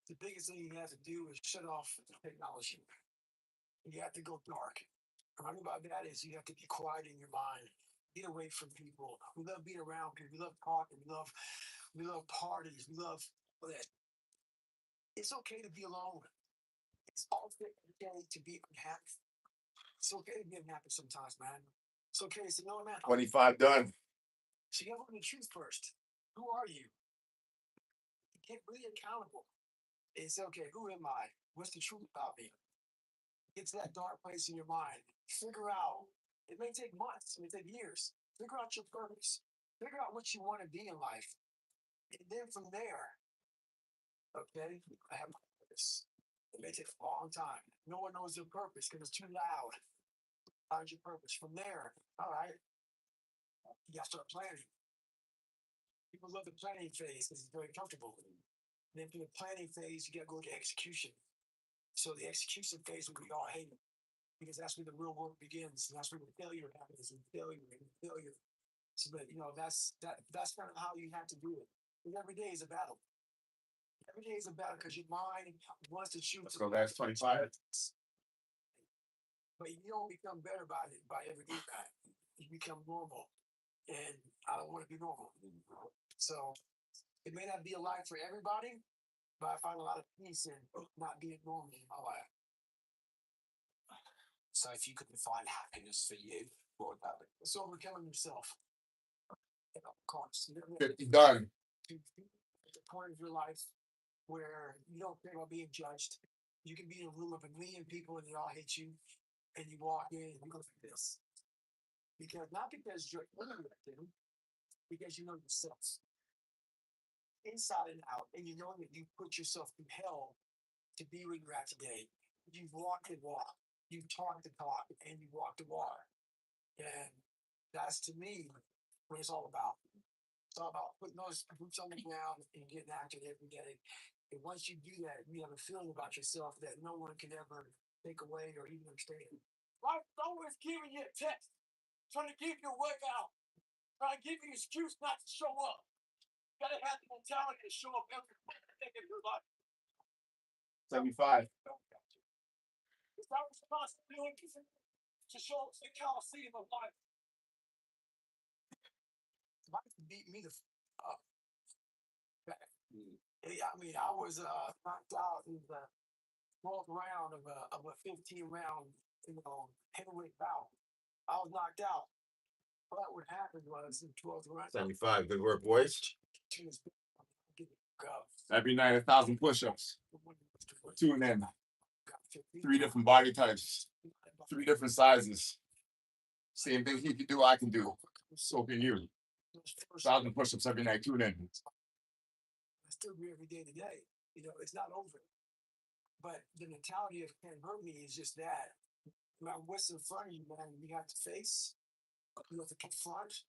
the biggest thing you have to do is shut off technology. You have to go dark. What I mean by that is you have to be quiet in your mind. Get away from people. We love being around people. We love talking. We love parties. We love all that. It's okay to be alone. It's also okay to be unhappy. It's okay to be unhappy sometimes, man. It's okay to say, no, man. 25 done. So you have to know the truth first. Who are you? You can't be accountable. It's okay. Who am I? What's the truth about me? Get to that dark place in your mind. Figure out. It may take months. It may take years. Figure out your purpose. Figure out what you want to be in life. And then from there, okay, I have my purpose. It may take a long time. No one knows their purpose because it's too loud. Find your purpose. From there, all right, you got to start planning. People love the planning phase because it's very comfortable. And then from the planning phase, you got to go to execution. So the execution phase we all hate because that's where the real work begins. And that's where the failure happens and failure. So that that's kind of how you have to do it. And every day is a battle. Every day is a battle because your mind wants to shoot. Let's go last 25. But you don't become better by it by every day. You become normal. And I don't want to be normal. So it may not be a life for everybody, but I find a lot of peace in not being normal in my life. So if you could define happiness for you, what would that be? It's overcoming yourself. At all costs. 50 done. To the point of your life where you don't care about being judged. You can be in a room of a million people and they all hate you, and you walk in and you go like this. Because not because you're looking at them, because you know yourself. Inside and out, and you know that you put yourself through hell to be where you're at today. You've walked the walk, you've talked the talk, and you walked the walk. And that's to me what it's all about. It's all about putting those boots on the ground and getting after it every day. And once you do that, you have a feeling about yourself that no one can ever take away or even understand. Life's always giving you a test, trying to give you a way out, trying to give you an excuse not to show up. You gotta have the mentality to show up every day of your life. 75. It's our responsibility to show up to the Coliseum of life. Life beat me the up. I mean, I was knocked out in the 12th round of a 15-round, heavyweight bout. I was knocked out. But what happened was in 12th round. 75. Good work, boys. Go. Every night, 1,000 push-ups. Tune in. 3 different body types. 3 different sizes. Same thing he can do, I can do. So can you. 1,000 push-ups every night. Tune in. I still do every day today. It's not over. But the mentality of can't hurt me is just that. No matter what's in front of you, man, you have to face, you have to confront,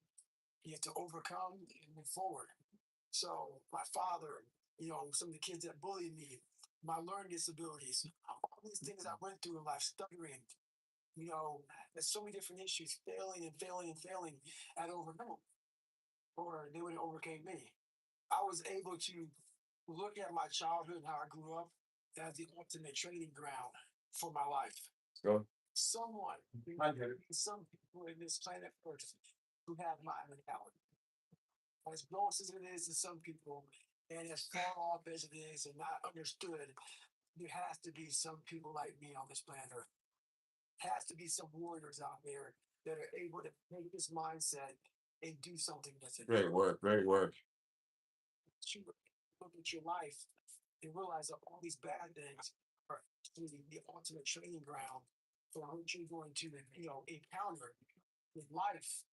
you have to overcome and move forward. So my father, some of the kids that bullied me, my learning disabilities, all these things I went through in life, stuttering, there's so many different issues, failing and failing and failing, and overcome, or they would have overcame me. I was able to look at my childhood and how I grew up as the ultimate training ground for my life. Go. Some people in this planet Earth who have my mentality. As gross as it is to some people, and as far off as it is and not understood, there has to be some people like me on this planet Earth. Has to be some warriors out there that are able to take this mindset and do something with it. Great work, great work. You look at your life and realize that all these bad things are actually the ultimate training ground for what you're going to, encounter in life.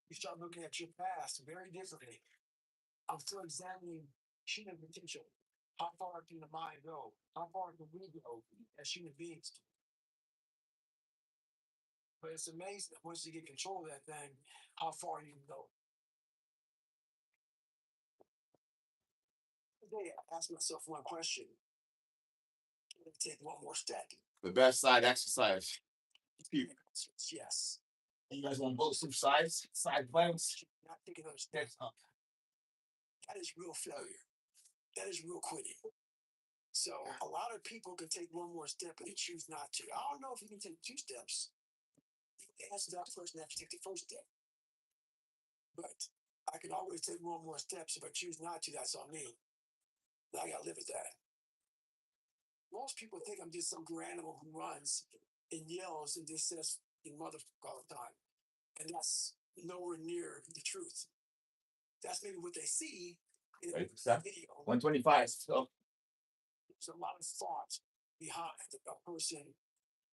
You start looking at your past very differently. I'm still examining human potential. How far can the mind go? How far can we go as human beings? But it's amazing once you get control of that thing, how far you can go. Today, I asked myself one question. Let's take one more step. The best side exercise. Yes. You guys want both some sides? Side planks? Not taking those steps up. That is real failure. That is real quitting. So a lot of people can take one more step, but they choose not to. I don't know if you can take 2 steps. The answer to that person has to take the first step. But I can always take one more steps. If I choose not to, that's on me. I gotta live with that. Most people think I'm just some great animal who runs and yells and just says "you motherfucker" all the time. And that's nowhere near the truth. That's maybe what they see in the video. 125. So There's a lot of thought behind a person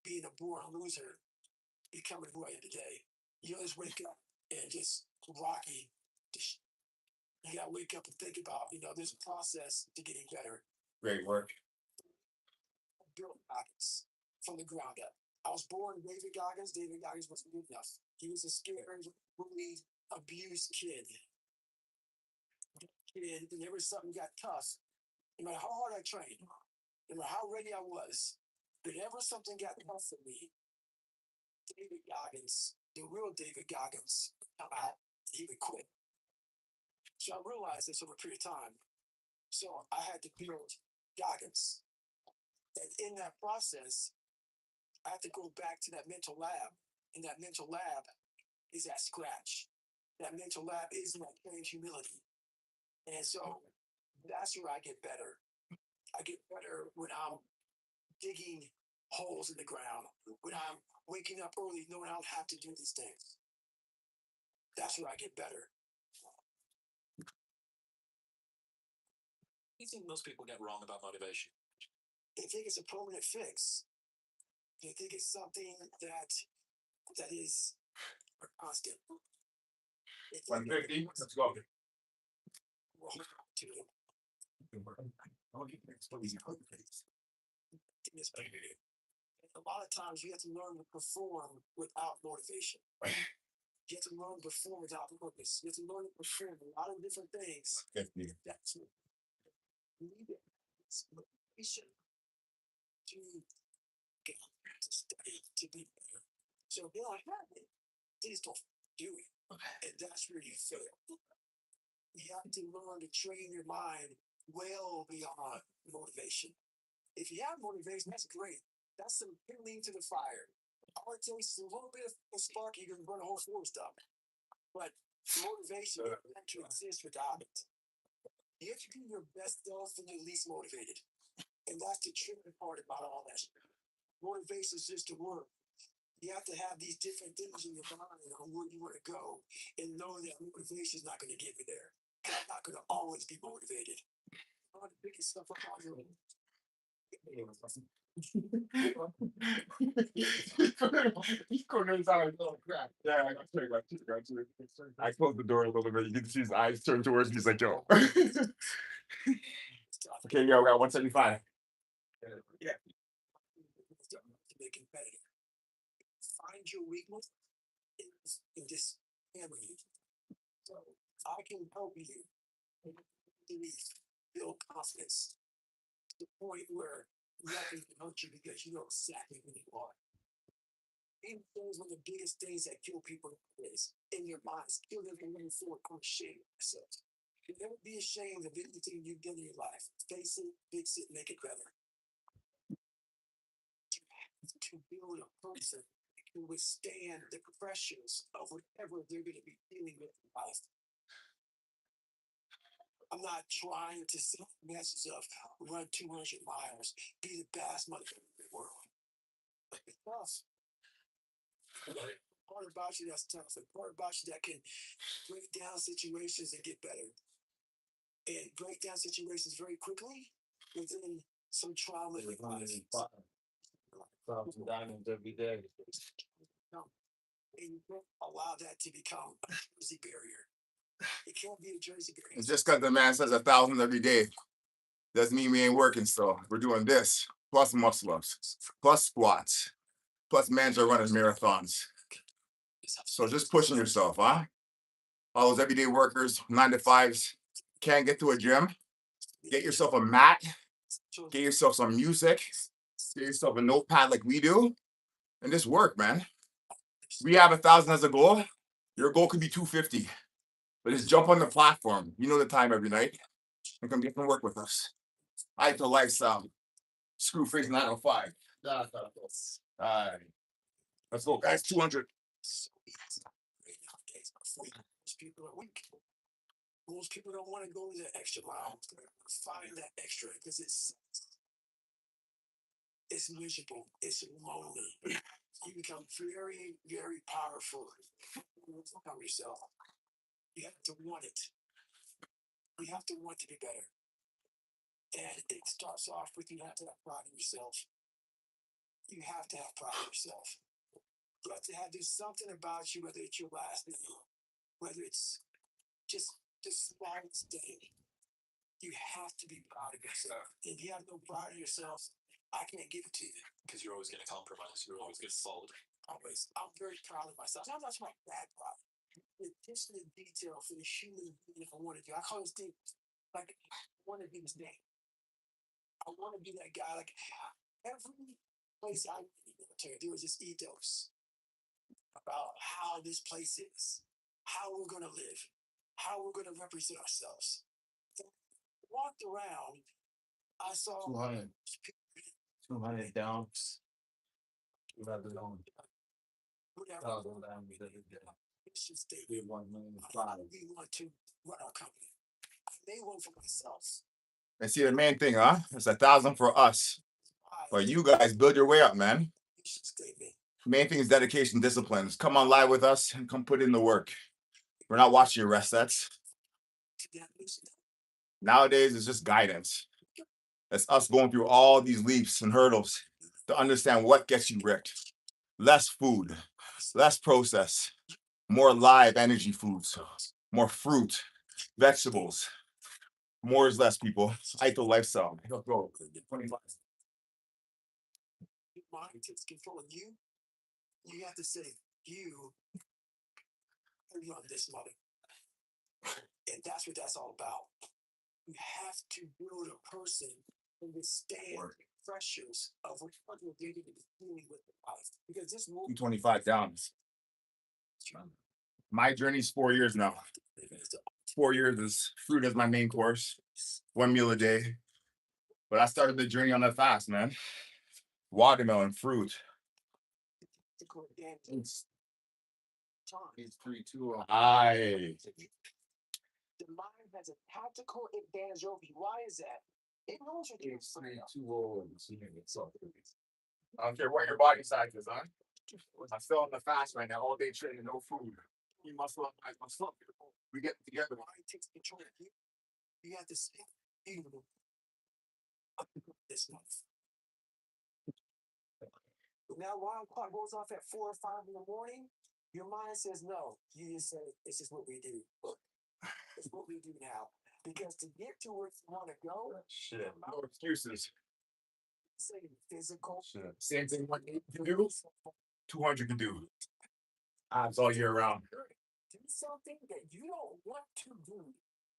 being a born loser, becoming who I am today. You don't just wake up and just rocky. You gotta wake up and think about, there's a process to getting better. great work. Built Goggins from the ground up. I was born David Goggins. David Goggins wasn't good enough. He was a scared, bullied, abused kid. And whenever something got tough, no matter how hard I trained, no matter how ready I was, whenever something got tough for me, David Goggins, the real David Goggins, come out. He would quit. So I realized this over a period of time. So I had to build Goggins. And in that process, I have to go back to that mental lab. And that mental lab is at scratch. That mental lab is in that trained humility. And so that's where I get better. I get better when I'm digging holes in the ground, when I'm waking up early knowing I don't have to do these things. That's where I get better. What do you think most people get wrong about motivation? They think it's a permanent fix. They think it's something that is constant. 150. Let's go. We're holding on to it. A lot of times you have to learn to perform without motivation. You have to learn to perform without purpose. You have to learn to perform a lot of different things. That's what you need. Motivation to study, to be better. So if you don't have it, they just don't do it. And that's where you fail. You have to learn to train your mind well beyond motivation. If you have motivation, that's great. That's some kindling to the fire. All it takes is a little bit of a spark, you can burn a whole forest up. But motivation is meant to exist without it. You have to be your best self when you're least motivated. And that's the tricky part about all that. Motivation is just a word. You have to have these different things in your mind on where you want to go and know that motivation is not going to get me there. I'm not going to always be motivated. I'm going to pick stuff up on your own. He's corners out like little crap. Yeah, I got you. I closed the door a little bit. You can see his eyes turn towards me. He's like, yo. Okay, yo, we got 175. Yeah. To be competitive. Find your weakness and just hammer you. So I can help you build confidence to the point where nothing can hurt you because you know exactly who you are. And those one of the biggest things that kill people is in your minds. Kill them from moving forward. I'm ashamed of myself. You never be ashamed of anything you've done in your life. Face it, fix it, make it better. To build a person that can withstand the pressures of whatever they're going to be dealing with in life. I'm not trying to send a message of run 200 miles, be the best motherfucker in the world. It's tough. Part about you that's tough, and part about you that can break down situations and get better. And break down situations very quickly within some trauma in your life. Diamonds every day. And you don't allow that to become a Jersey barrier. It can't be a Jersey barrier. It's just because the man says 1,000 every day doesn't mean we ain't working still. We're doing this, plus muscle ups, plus squats, plus men are running marathons. So just pushing yourself, huh? All those everyday workers, 9 to 5s, can't get to a gym. Get yourself a mat. Get yourself some music. Get yourself a notepad like we do. And just work, man. We have 1,000 as a goal. Your goal could be 250. But just jump on the platform. You know the time every night. And come get some work with us. Ital Lifestyle. Screw face 905. All right. Let's go, guys. 200. So easy. Right nowadays, most people are weak. Most people don't want to go the extra mile. Find that extra because it's miserable. It's lonely. You become very, very powerful. You become yourself. You have to want it. You have to want to be better. And it starts off with you have to have pride in yourself. You have to have pride in yourself. You have to have there's something about you, whether it's your last name, whether it's just the smallest thing. You have to be proud of yourself. If you have no pride in yourself, I can't give it to you. Because you're always going to compromise. You're always going to fold. Always. I'm very proud of myself. Sometimes that's my bad pride. The attention to detail for the human being I want to do. I call this thing like I want to be this name. I want to be that guy. Like every place I went in the military, there was this ethos about how this place is, how we're going to live, how we're going to represent ourselves. Walked around, I saw 200 dumps. whatever. It's just that we want to run our company. I made one for myself. And see the main thing, huh? It's 1,000 for us. But you guys build your way up, man. Main thing is dedication, disciplines. Come on live with us and come put in the work. We're not watching your rest sets. Nowadays, it's just guidance. It's us going through all these leaps and hurdles to understand what gets you ripped. Less food, less process, more live energy foods, more fruit, vegetables. More is less, people. Ital Lifestyle. Go. 25. Mind takes control of you. You have to say, you run this mother. And that's what that's all about. You have to build a person who withstand pressures of what you're going to be dealing with in life. Because this will 25 down. My journey's 4 years now. 4 years is fruit as my main course. 1 meal a day. But I started the journey on that fast, man. Watermelon, fruit. It's 3-2. Aye. The mind has a tactical advantage over you. Why is that? It knows you're doing something. I don't care what your body size is, huh? I'm still on the fast right now, all day training, no food. You muscle up, I muscle up. We get together. Mind takes control of you. You have to say, you this month. Now, alarm clock goes off at 4 or 5 in the morning. Your mind says no. You just say, this is what we do. It's what we do now. Because to get to where you want to go, Shit, no excuses. say physical. Shit. Same thing what you can do, 200 can do. Abs all year round. Do something that you don't want to do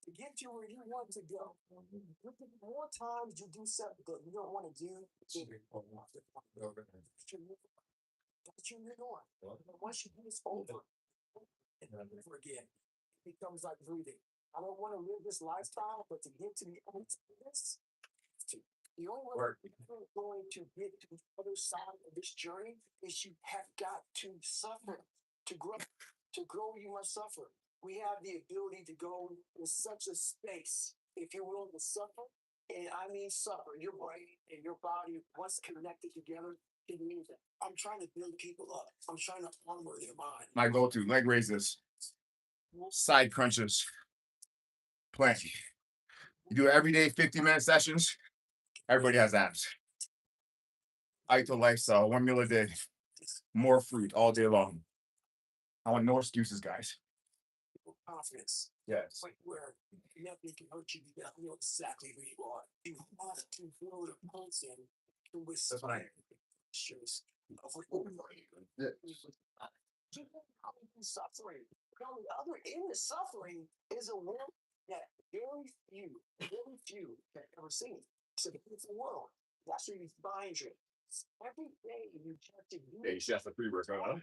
to get you where you want to go. More times you do something that you don't want to do, that you move on. Once you do this over and over again, it becomes like breathing. I don't want to live this lifestyle, but to get to the end of this, the only way you're going to get to the other side of this journey is you have got to suffer to grow. To grow, you must suffer. We have the ability to go in such a space if you're willing to suffer, and I mean suffer. Your brain and your body, once connected together, it means that I'm trying to build people up. I'm trying to armor their mind. My go-to leg raises, side crunches, plank. You do it every day, 50-minute sessions. Everybody has abs. Ital Lifestyle, 1 meal a day, more fruit all day long. I want no excuses, guys. Confidence. Yes. Like where nothing can hurt you. You know exactly who you are. You want to build a person who was suffering. The other in the suffering is a world that very few have ever seen. It's a beautiful world. That's where you find you. Every day you have to do Yeah, you should have the pre-workout, huh?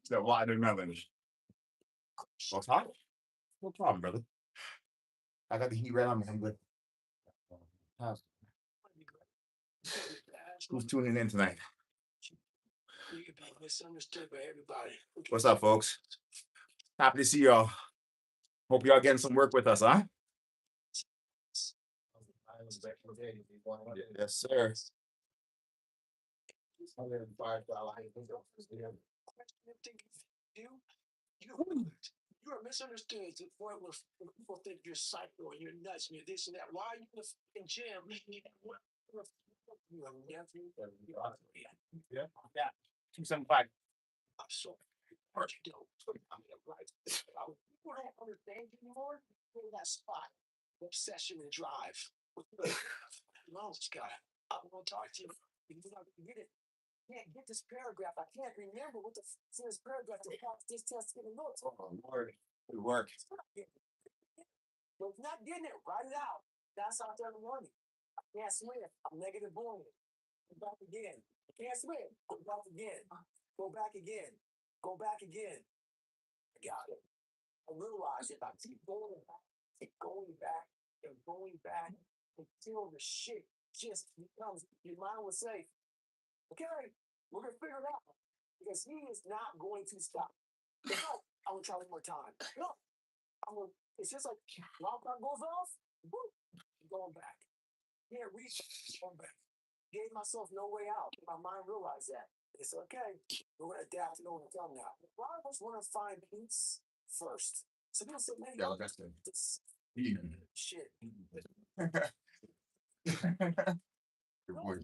That watermelon. What's hot? No problem, brother. I got the heat right on me. I'm good. Who's tuning in tonight? You can be misunderstood by everybody. What's up, folks? Happy to see y'all. Hope y'all getting some work with us, huh? Yes, sir. You are misunderstood to the point where people think you're psycho and you're nuts and you're this and that. Why are you in the fucking gym? You have never. Yeah. 275. I'm sorry. Hurt you don't. I mean, right. People don't understand you anymore. In that spot, obsession and drive. Well, this guy, I want to talk to you. You're not gonna get it. Can't get this paragraph. I can't remember what the this paragraph to pass this test getting notes. Oh, Lord. Good work. But if not getting it, write it out. That's out there in the morning. I can't swim. I'm negative buoyant. Go back again. I can't swim. Go back again. Go back again. Go back again. I got it. I realize if I keep going back, keep going back, and going back until the shit just becomes, your mind will say, okay, we're going to figure it out. Because he is not going to stop. No, I'm going to try one more time. No, it's just like, alarm clock goes off, boom, going back. Can't reach, going back. Gave myself no way out. My mind realized that. It's okay. We're going to adapt and overcome now. A lot of us want to find peace first. So people say, man, Yeah, that's good. this shit. Good boy.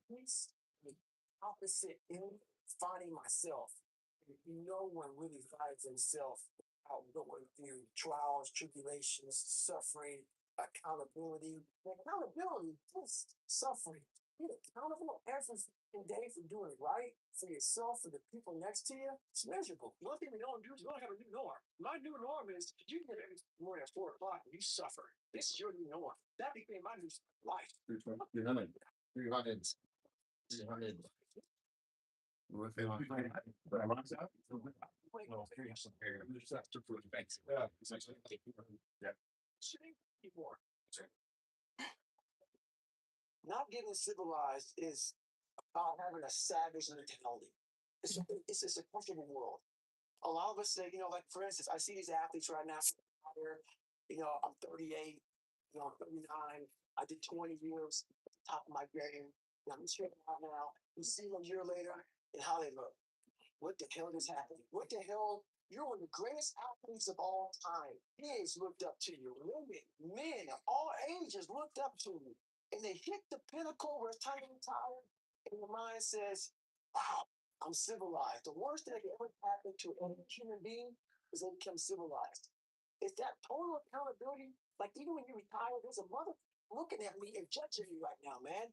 Peace, the opposite in finding myself. You know one really finds himself out going through trials, tribulations, suffering, accountability. Accountability is suffering. Be accountable every day for doing it right for yourself, for the people next to you. It's miserable. One thing we don't do is we don't have a new norm. My new norm is you get every morning at 4 o'clock and you suffer. This is your new norm. That became my new life. 300. 300. 300. What they want? Not getting civilized is about having a savage mentality. It's a comfortable world. A lot of us say, like for instance, I see these athletes right now. I'm 38, I'm 39. I did 20 years at the top of my game. And I'm straight out now. You see them a year later and how they look. What the hell is happening? What the hell? You're one of the greatest athletes of all time. Kids looked up to you. Women, men of all ages looked up to you. And they hit the pinnacle where it's time to retire. And your mind says, wow, I'm civilized. The worst thing that can ever happen to a human being is they become civilized. It's that total accountability. Like even when you retire, there's a mother looking at me and judging me right now, man.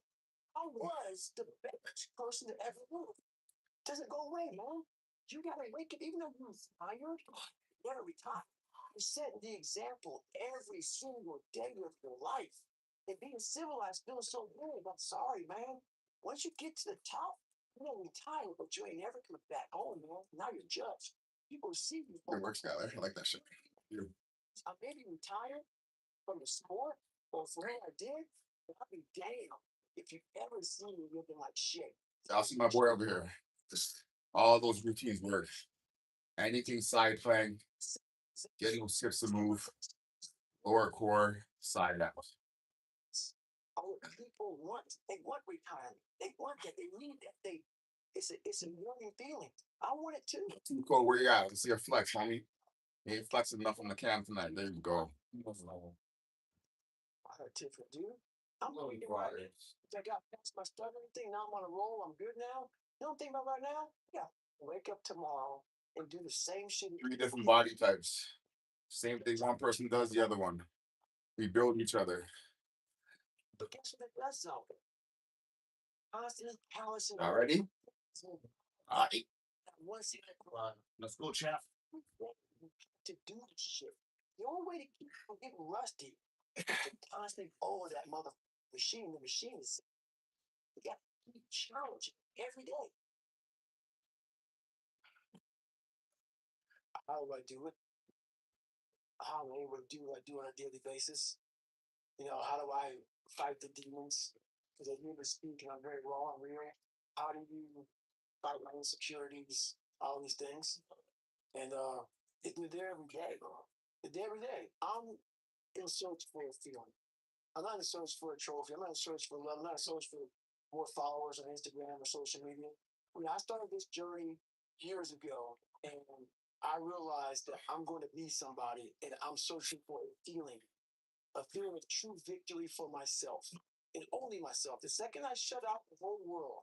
I was the best person to ever live. Doesn't go away, man. You gotta wake up, even though you're tired, you gotta retire. You're setting the example every single day of your life. And being civilized feels so good. I'm sorry, man. Once you get to the top, you're gonna retire, but you ain't never coming back home, man. Now you're judged. People see you. Good work, Skyler. I like that shit. I maybe retired from the sport or from what I did, but I'll be damned if you ever see me looking like shit. I'll see my boy over here. Just all those routines work. Anything side plank, getting those hips to move, lower core, side out. People want, they want retirement. They want that. They need that. It's a yearning feeling. I want it too. Too cool. Where you at? Let's see your flex, homie. You ain't flexing enough on the cam tonight. There you go. I heard different, dude. I'm going to get right. I got past my stuttering thing. Now I'm on a roll. I'm good now. You know what I'm thinking about right now? Yeah. Wake up tomorrow and do the same shit. 3 different body types. Same thing one person does, the other one. We build each other. But guess what that does though? Constantly callousing. Already? All right. Once Let's go, chap. to do this shit. The only way to keep from getting rusty is to constantly over that mother machine. The machine is. You got to keep challenging every day. How do I do it? how I'm able to do what I do on a daily basis. You know, how do I fight the demons? Because I hear me speak and I'm very raw and real. How do you fight my insecurities? All these things. And they're there every day, bro. They're there every day. I'm in search for a feeling. I'm not in search for a trophy. I'm not in search for love. I'm not in search for more followers on Instagram or social media. When I started this journey years ago, and I realized that I'm going to be somebody, and I'm searching for a feeling of true victory for myself, and only myself. The second I shut out the whole world,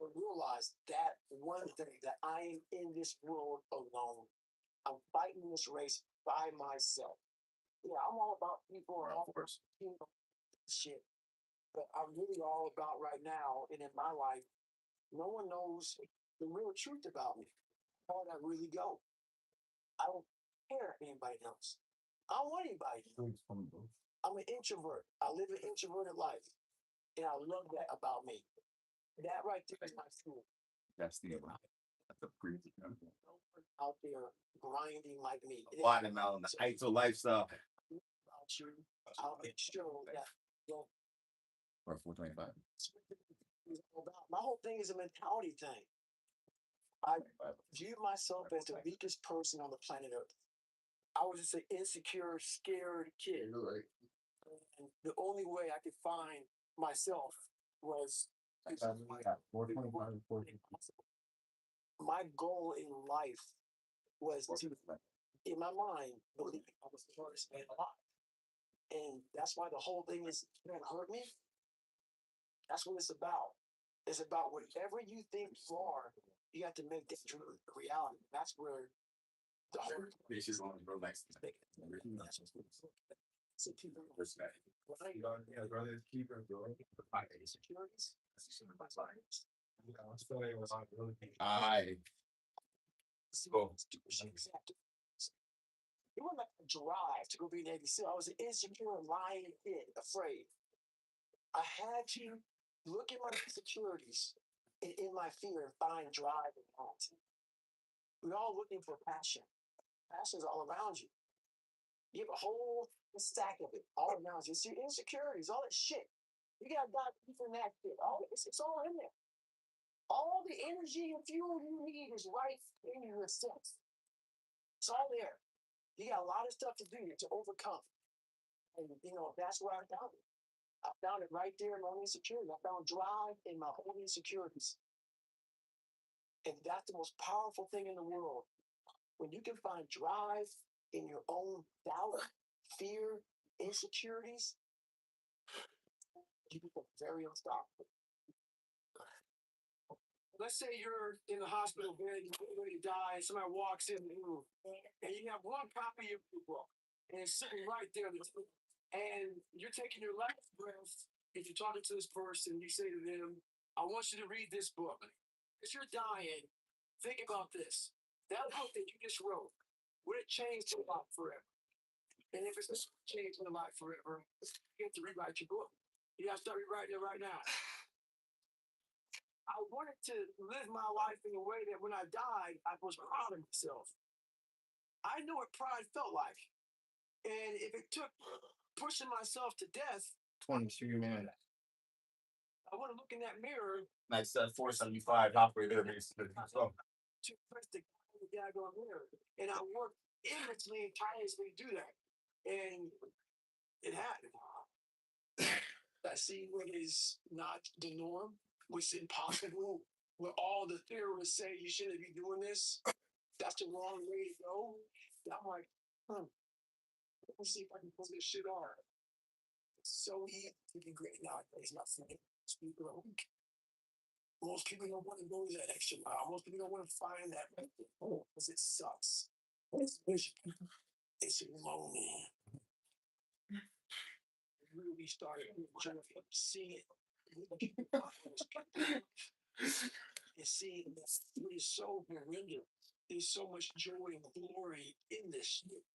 I realized that one thing that I am in this world alone. I'm fighting this race by myself. Yeah, I'm all about people and all about shit. But I'm really all about right now and in my life, no one knows the real truth about me. How would I really go? I don't care if anybody knows. I don't want anybody to know. I'm an introvert. I live an introverted life. And I love that about me. That right there is my fuel. That's a crazy number. Out there grinding like me. Watermelon, the Ital Lifestyle. About you, I'll make sure that Or 425. my whole thing is a mentality thing. I view myself as the weakest person on the planet Earth. I was just an insecure, scared kid. Right. And the only way I could find myself was my goal in life was to, in my mind, believe I was the hardest man alive. And that's why the whole thing is, man, hurt me. That's what it's about. It's about whatever you think you are, you have to make that true reality. That's where the hurt This is on real nice. so people insecurities. I so It wasn't like a drive to go be Navy SEAL. I was an insecure, lying kid, afraid. I had to look at my insecurities in my fear and find drive and heart. We're all looking for passion. Passion's all around you. You have a whole stack of it all around you. It's your insecurities, all that shit. You got to dive deep in that shit. It's all in there. All the energy and fuel you need is right in your sense. It's all there. You got a lot of stuff to do to overcome. And, that's where I found it. I found it right there in my insecurities. I found drive in my own insecurities. And that's the most powerful thing in the world. When you can find drive in your own doubt, fear, insecurities, you become very unstoppable. Let's say you're in the hospital bed, you're ready to die, and somebody walks in the room, and you have one copy of your book, and it's sitting right there, and you're taking your last breath, and you're talking to this person, you say to them, I want you to read this book. As you're dying, think about this. That book that you just wrote, would it change your life forever? And if it's not changing your life forever, you have to rewrite your book. You have to start rewriting it right now. I wanted to live my life in a way that when I died, I was proud of myself. I knew what pride felt like. And if it took pushing myself to death, 23 minutes. I want to look in that mirror. Nice 475 halfway there, basically. So To press the daggone mirror. And I worked endlessly and tirelessly to do that. And it happened. I see what is not the norm, what's impossible, where all the theorists say you shouldn't be doing this. That's the wrong way to go. And I'm like, let me see if I can pull this shit off. It's so easy to be great nowadays. Not saying most people are weak. Most people don't want to go that extra mile. Most people don't want to find that because it sucks. It's miserable. It's lonely. Really started seeing it. And seeing that it is so horrendous. There's so much joy and glory in this shit.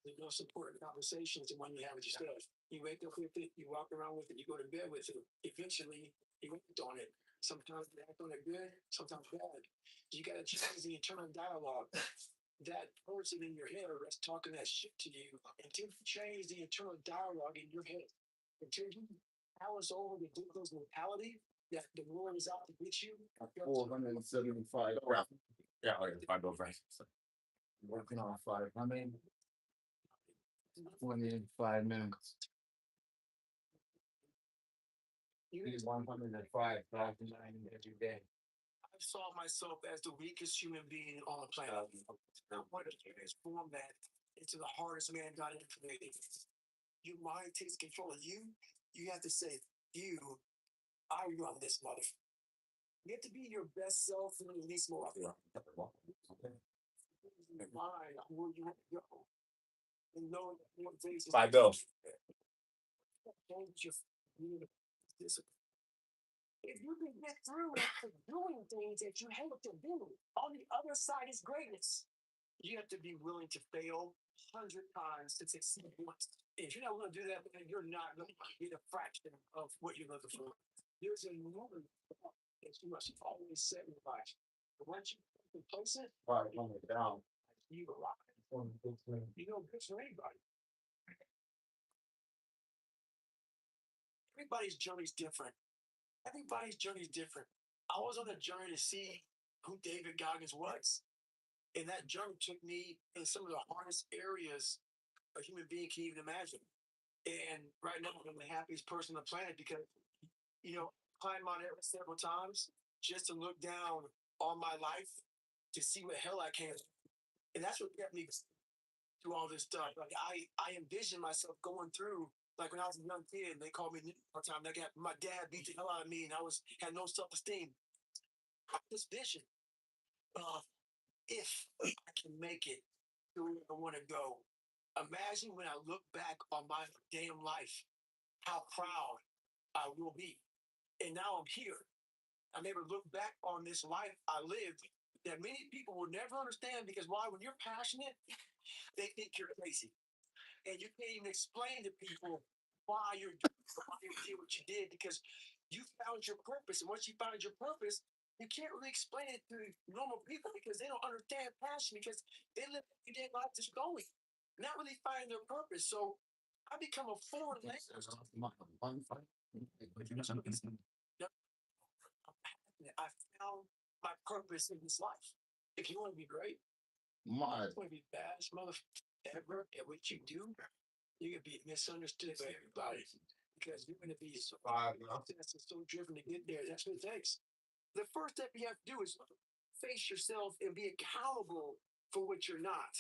There's no important conversations the one you have with yourself. You wake up with it, you walk around with it, you go to bed with it. Eventually, you act on it. Sometimes you act on it good, sometimes bad. You got to change the internal dialogue. that person in your head that's talking that shit to you until you change the internal dialogue in your head. Until you balance over the Douglas mentality that the world is out to get you. 475. Yeah, like 5 over. Working on 500. 25 minutes. He's 105 every day. I saw myself as the weakest human being on the planet. I wanted to transform that into the hardest man God ever created. Your mind takes control of you. You have to say, you, I run this mother. You have to be your best self and release more of it. Mind where you want to go. And know what basis. 5 bills. Change your discipline. If you can get through doing things that you hate to do, on the other side is greatness. You have to be willing to fail 100 times to succeed once. If you're not willing to do that, then you're not going to get a fraction of what you're looking for. There's a moment that you must always set in your life. But once you complacent, Right, down. you arrive. You know, good for anybody. Everybody's journey is different. Everybody's journey is different. I was on a journey to see who David Goggins was. And that journey took me in some of the hardest areas a human being can even imagine. And right now, I'm the happiest person on the planet because, you know, climbed Mount Everest several times just to look down on my life to see what hell I can. And that's what kept me through all this stuff. Like I envisioned myself going through, like when I was a young kid, they called me all the time. They got my dad beat the hell out of me, and I had no self-esteem. This vision, if I can make it to where I want to go. Imagine when I look back on my damn life, how proud I will be. And now I'm here. I'm able to look back on this life I lived that many people will never understand because why? When you're passionate, they think you're crazy. And you can't even explain to people why you did what you did because you found your purpose. And once you found your purpose, you can't really explain it to normal people because they don't understand passion because they live everyday life just going, not really finding their purpose. So I become a foreign language. I found my purpose in this life. If you want to be great, you want to be best ever at what you do, you're gonna be misunderstood by everybody because you're gonna be so driven to get there. That's what it takes. The first step you have to do is face yourself and be accountable for what you're not.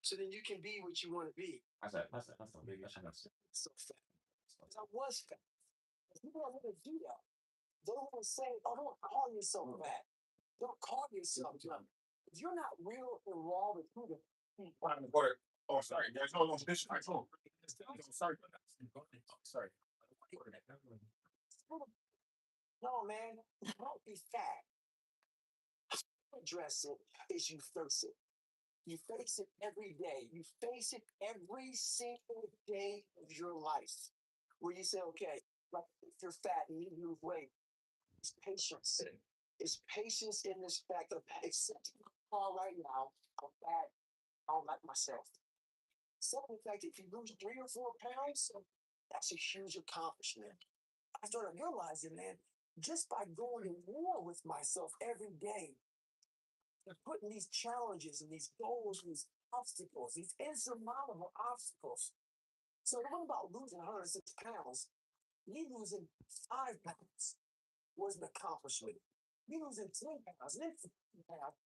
So then you can be what you want to be. So fat. Because I was fat. People don't want to do that. They don't want to say, oh, don't call yourself fat. Don't call yourself young. If you're not real and raw with who the Oh, sorry. There's no dish. I told. Sorry. Sorry. No, man, don't be fat. Address it is you face it. You face it every day. You face it every single day of your life. Where you say, okay, like if you're fat and you lose weight, it's patience. It's patience in this fact of accepting right now, I'm fat, I don't like myself. Second fact, if you lose 3 or 4 pounds, that's a huge accomplishment. I started realizing, man, just by going to war with myself every day, and putting these challenges and these goals, and these obstacles, these insurmountable obstacles. So it wasn't about losing 106 pounds. Me losing 5 pounds was an accomplishment. Me losing 10 pounds, and then 15 pounds.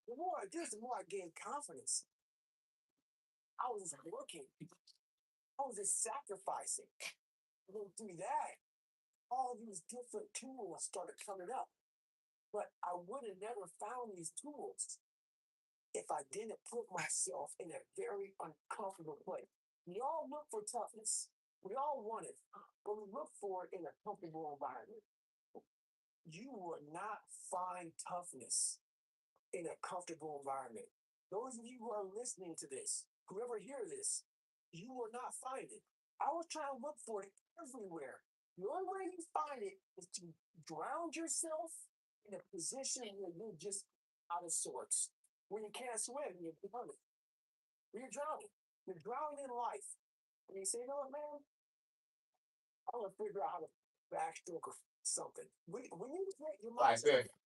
The more I did, the more I gained confidence. I was just working. I was just sacrificing. And then through that, all these different tools started coming up. But I would have never found these tools if I didn't put myself in a very uncomfortable place. We all look for toughness. We all want it, but we look for it in a comfortable environment. You will not find toughness in a comfortable environment. Those of you who are listening to this, whoever hear this, you will not find it. I was trying to look for it everywhere. The only way you find it is to ground yourself in a position where you're just out of sorts. when you can't swim, you're drowning. You're drowning. You're drowning in life. And you say, you know what, man? I'm gonna figure out how to backstroke or something. We need to make your Like mindset. that.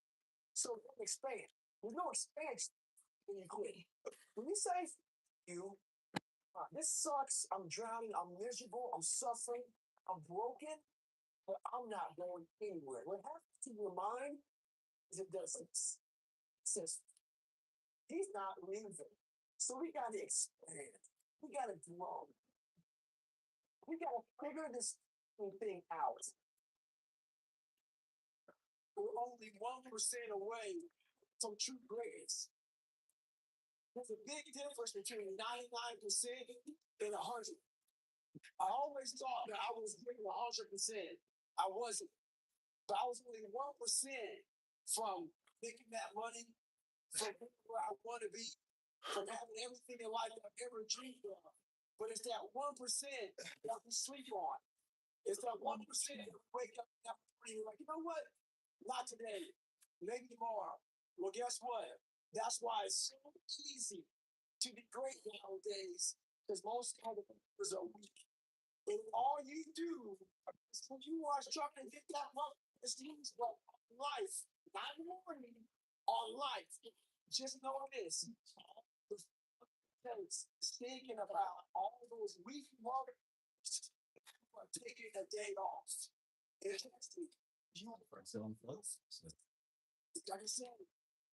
So don't expand. There's no expansion when you quit. When you say, you, this sucks, I'm drowning, I'm miserable, I'm suffering, I'm broken, but I'm not going anywhere. What happens to your mind is it does this. It says, he's not leaving. So we gotta expand. We gotta grow. We gotta figure this thing out. We're only 1% away from true greatness. There's a big difference between 99% and 100. I always thought that I was getting 100%. I wasn't. But I was only 1% from making that money, from being where I want to be, from having everything in life I've ever dreamed of. But it's that 1% that we sleep on. It's that 1% that we wake up in that morning like, you know what? Not today. Maybe tomorrow. Well, guess what? That's why it's so easy to be great nowadays. Because most other people are weak. And all you do is when you are struggling to get that love, it's life, not warning, on life. Just know this. Thinking about all those weak mothers who are taking a day off. It's you. Like I said,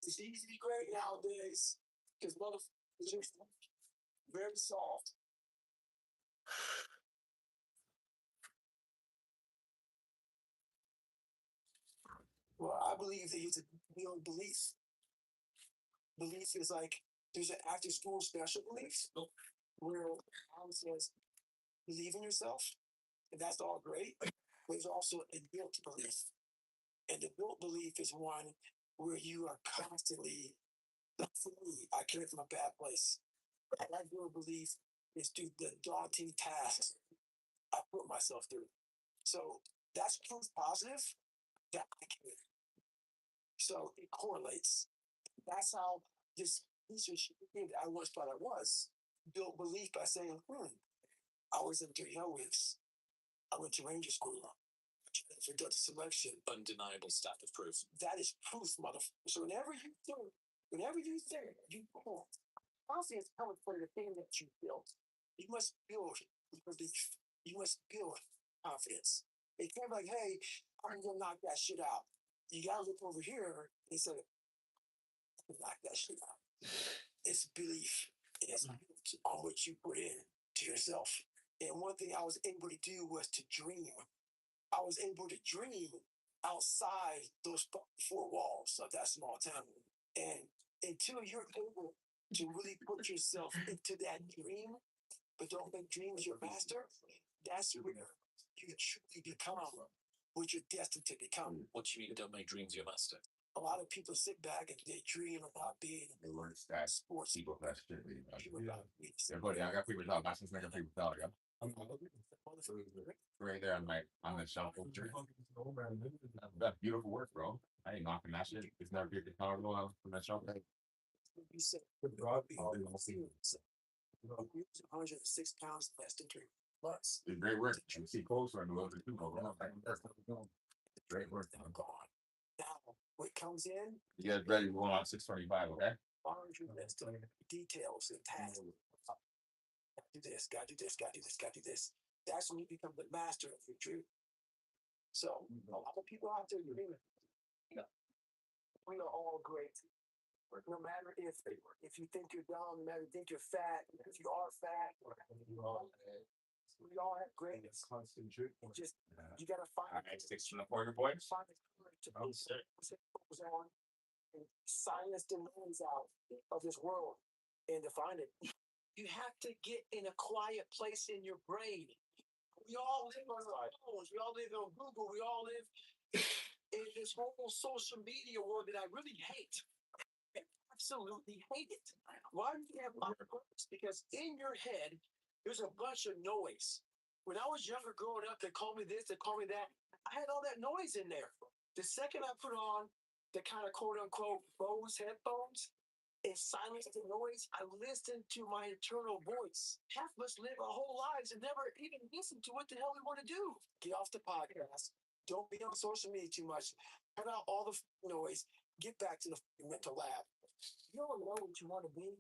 it's easy to be great nowadays because motherfuckers are just very soft. Well, I believe that you have to build belief. Belief is like there's an after school special beliefs where mom says, believe in yourself, and that's all great. But there's also a built belief. And the built belief is one where you are constantly, for me, I came from a bad place. And my built belief is through the daunting tasks I put myself through. So that's proof positive that I can. So it correlates. That's how this research I once thought I was built belief by saying, I was in 3 weeks. I went to Ranger School. For Delta selection. Undeniable stat of proof. That is proof, motherfucker. So whenever you think you confidence comes from the thing that you built. You must build belief. You must build confidence. It can't be like, hey, I'm gonna knock that shit out. You gotta look over here and say, knock that shit out. It's belief. It's built on what you put in to yourself. And one thing I was able to do was to dream. I was able to dream outside those 4 walls of that small town. And until you're able to really put yourself into that dream, but don't make dreams your master, that's where you truly become what you're destined to become. What do you mean don't make dreams your master? A lot of people sit back and they dream about being That sports. people that shit. Everybody, I got people talking. I just make people talk. Right there on the shelf. That's beautiful work, bro. I ain't knocking that shit. It's never get the power go out from that shelf. You said 106 pounds less than 3 months. It's great work. You see Cole's running a little bit too, bro. Great work. I'm gone. Now, what comes in? You guys ready? We're going on 625, okay? Laundry list of details and tasks. Gotta do this, gotta do this, gotta do this, gotta do this. That's when you become the master of your dream. So, a lot of people out there dreaming. We are all great. No matter if you think you're dumb, no matter if you think you're fat, if you are fat, we all have greatness. Constant truth. Just you gotta find it. 6 from the corner, boys. Find the courage to focus on and silence the noise out of this world and to find it. You have to get in a quiet place in your brain. We all live on our phones. We all live on Google. We all live in this whole social media world that I really hate. I absolutely hate it. Why do you have purpose? Because in your head, there's a bunch of noise. When I was younger growing up, they called me this, they called me that. I had all that noise in there. The second I put on the kind of quote unquote Bose headphones, In silence and noise, I listen to my internal voice. Half of us live our whole lives and never even listen to what the hell we want to do. Get off the podcast. Don't be on social media too much. Cut out all the noise. Get back to the mental lab. You don't know what you want to be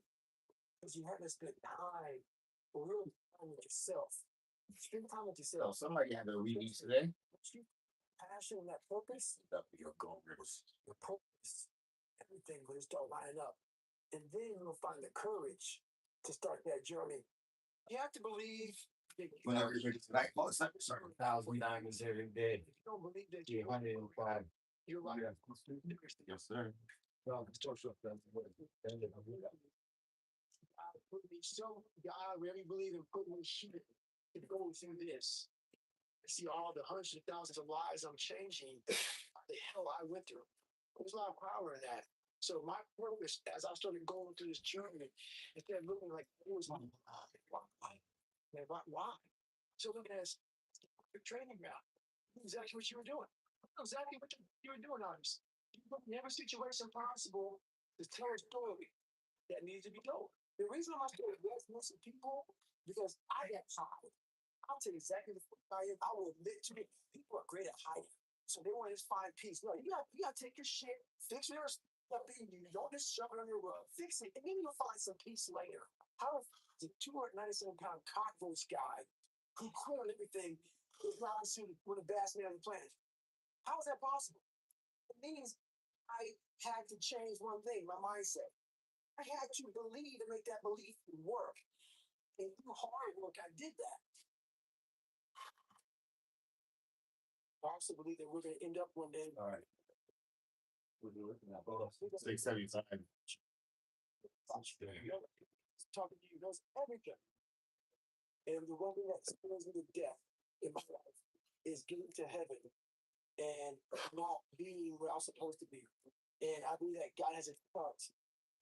because you haven't spent time or real time with yourself. Spend time with yourself. Somebody had to read these today. Passion and that purpose. Your goals. Your purpose. Everything will start lining up. And then you'll find the courage to start that journey. You have to believe. Whenever you're tonight, most of us are 1,000 diamonds every day. If you don't believe that 305. you're right. Yes, sir. Well, it's torture up there. God really believe in putting me shit to go through this. See all the hundreds of thousands of lives I'm changing. The hell I went through. There's a lot of power in that. So my purpose, as I started going through this journey, instead of looking like it was like, why? So looking at your training ground, exactly what you were doing. Exactly what you were doing, honest. You put in every situation possible to tell a story that needs to be told. The reason my story resonates with people because I got tried. I'll tell you exactly the I am. I will admit to it. People are great at hiding. So they want to just find peace. No, you gotta take your shit, fix your stuff. You don't just shove it on your rug. Fix it, and then you'll find some peace later. How the 297-pound cockroach guy who quit on everything is not considered one of the best men on the planet? How is that possible? It means I had to change one thing, my mindset. I had to believe to make that belief work. And through hard work, I did that. I also believe that we're going to end up one day. All right. We'll be looking at both. 675. Talking to you knows everything. And the one thing that scares me to death in my life is getting to heaven and not being where I'm supposed to be. And I believe that God has a chart,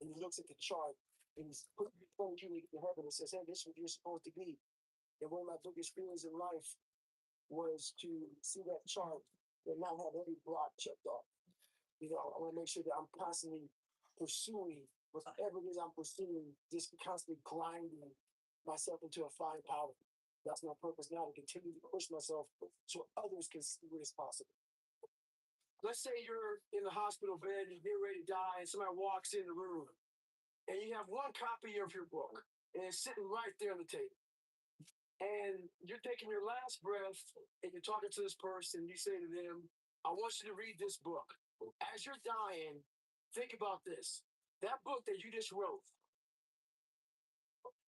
and He looks at the chart and He's putting you to heaven and says, "Hey, this is what you're supposed to be." And one of my biggest fears in life was to see that chart and not have every block checked off. You know, I want to make sure that I'm constantly pursuing whatever it is I'm pursuing, just constantly grinding myself into a fine powder. That's my purpose now, to continue to push myself so others can see what is possible. Let's say you're in the hospital bed and you're ready to die, and somebody walks in the room, and you have one copy of your book, and it's sitting right there on the table. And you're taking your last breath, and you're talking to this person. You say to them, "I want you to read this book." As you're dying, think about this. That book that you just wrote,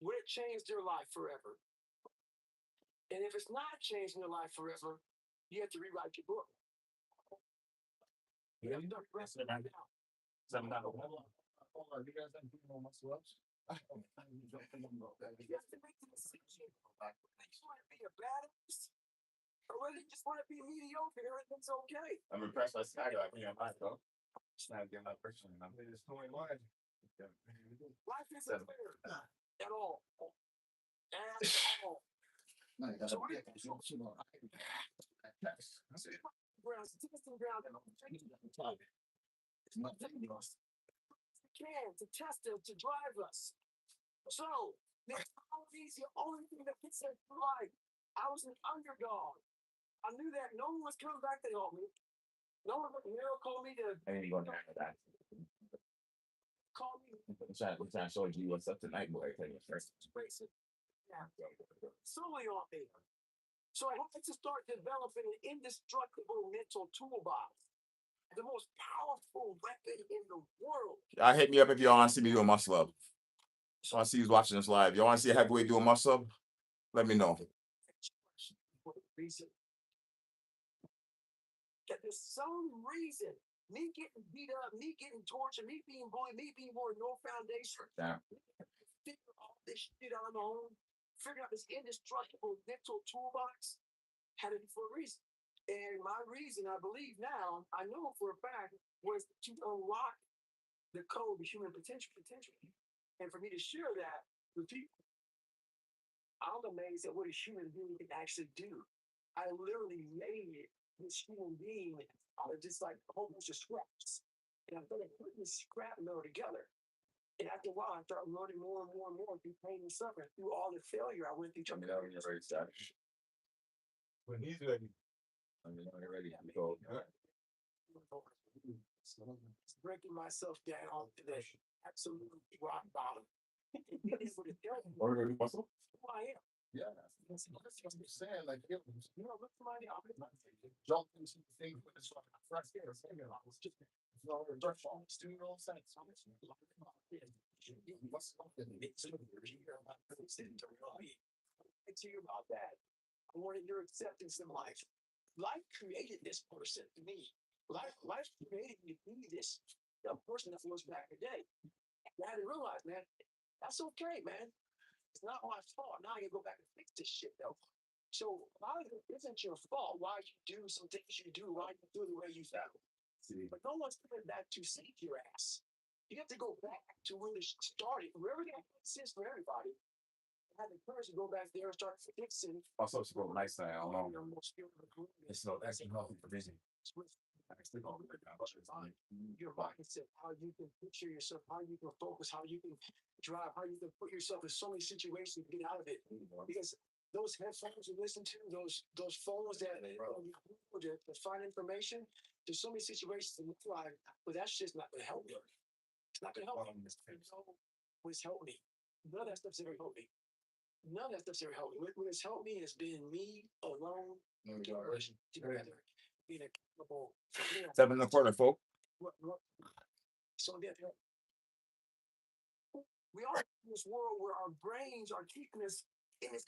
would it change their life forever? And if it's not changing their life forever, you have to rewrite your book. You have to rest it right now. Hold on, you guys done doing all muscle ups? You have to make the decision. You want to be a badass, or whether you just want to be mediocre, everything's okay. I'm impressed by Sky. I think I might go. It's not getting my person. I'm just doing one. Life isn't fair at all. At all. So what is ground, testing ground, it's not taking us. We can to test us, to drive us. So there's always the only thing that gets us through life. I was an underdog. I knew that no one was coming back to help me. No one but Miracle called me to I ain't going down to that. call me. I'm trying to show you what's up tonight, boy. Yeah. Solely on me. So I had to start developing an indestructible mental toolbox. The most powerful weapon in the world. Y'all hit me up if y'all want to see me do a muscle up. So I see who's watching this live. Y'all want to see a heavyweight do a muscle up? Let me know. That there's some reason, me getting beat up, me getting tortured, me being bullied, me being born no foundation. Yeah. Figure all this shit on my own, figure out this indestructible mental toolbox, had it for a reason. And my reason, I believe now, I know for a fact, was to unlock the code of human potential. And for me to share that with people, I'm amazed at what a human being can actually do. I literally made this human being out of just like a whole bunch of scraps. And I'm going to put this scrap metal together. And after a while, I started learning more and more and more through pain and suffering, through all the failure I went through. Tell me that when you're ready, Zach. When he's ready. I mean, when you're ready, we go. Breaking myself down to that absolute rock bottom. Or go to muscle? Who I am. Yeah. That's what I'm saying. Like, You know, look for my jump into the thing with this one. Fresh air. Just no dirt fall. It's doing all sense. What's something that makes it to you about that. I wanted your acceptance in life. Life created this person to me. Life created me to be this person that was back in the day. I had to realize, man, that's okay, man. It's not my fault. Now I can go back and fix this shit, though. So a lot of it isn't your fault why you do some things you do, why you do the way you feel. But no one's coming back to save your ass. You have to go back to where it started. Wherever that exists for everybody. I had the courage to go back there and start fixing. Also, it's about lifestyle. It's no actually healthy for vision. Your mindset, how you can picture yourself, how you can focus, how you can drive, how you can put yourself in so many situations to get out of it. Because those headphones you listen to, those phones that to find information, there's so many situations in life, but that shit's not gonna help me. It's not gonna help me. What's helped me? None of that stuff's ever helped me. None of that stuff's ever helped me. What has helped me has been me alone, together, being accountable. 7 1/4, folk. So we are in this world where our brains are keeping us in this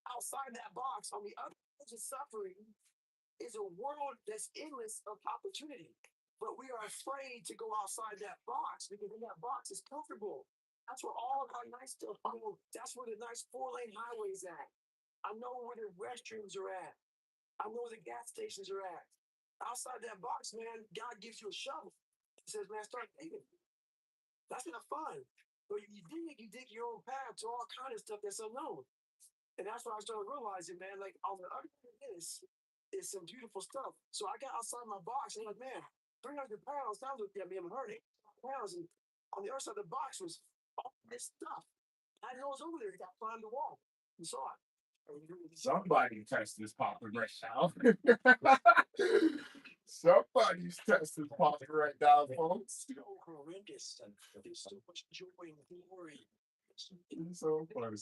outside that box. On the other edge of suffering is a world that's endless of opportunity. But we are afraid to go outside that box because in that box is comfortable. That's where all our nice stuff, that's where the nice 4-lane highway's at. I know where the restrooms are at. I know where the gas stations are at. Outside that box, man, God gives you a shovel. He says, man, start digging. That's not fun. But you dig your own path to all kind of stuff that's unknown. And that's when I started realizing, man, like on the other end of this is some beautiful stuff. So I got outside my box and I'm like, man, 300 pounds, that looked at me, I'm hurting. Pounds, and on the other side of the box was all this stuff. I know it's over there. I climbed the wall. You saw it. Somebody test this popper right now. Somebody's testing popper right now, folks. So horrendous. And there's so much joy and glory. It's so funny.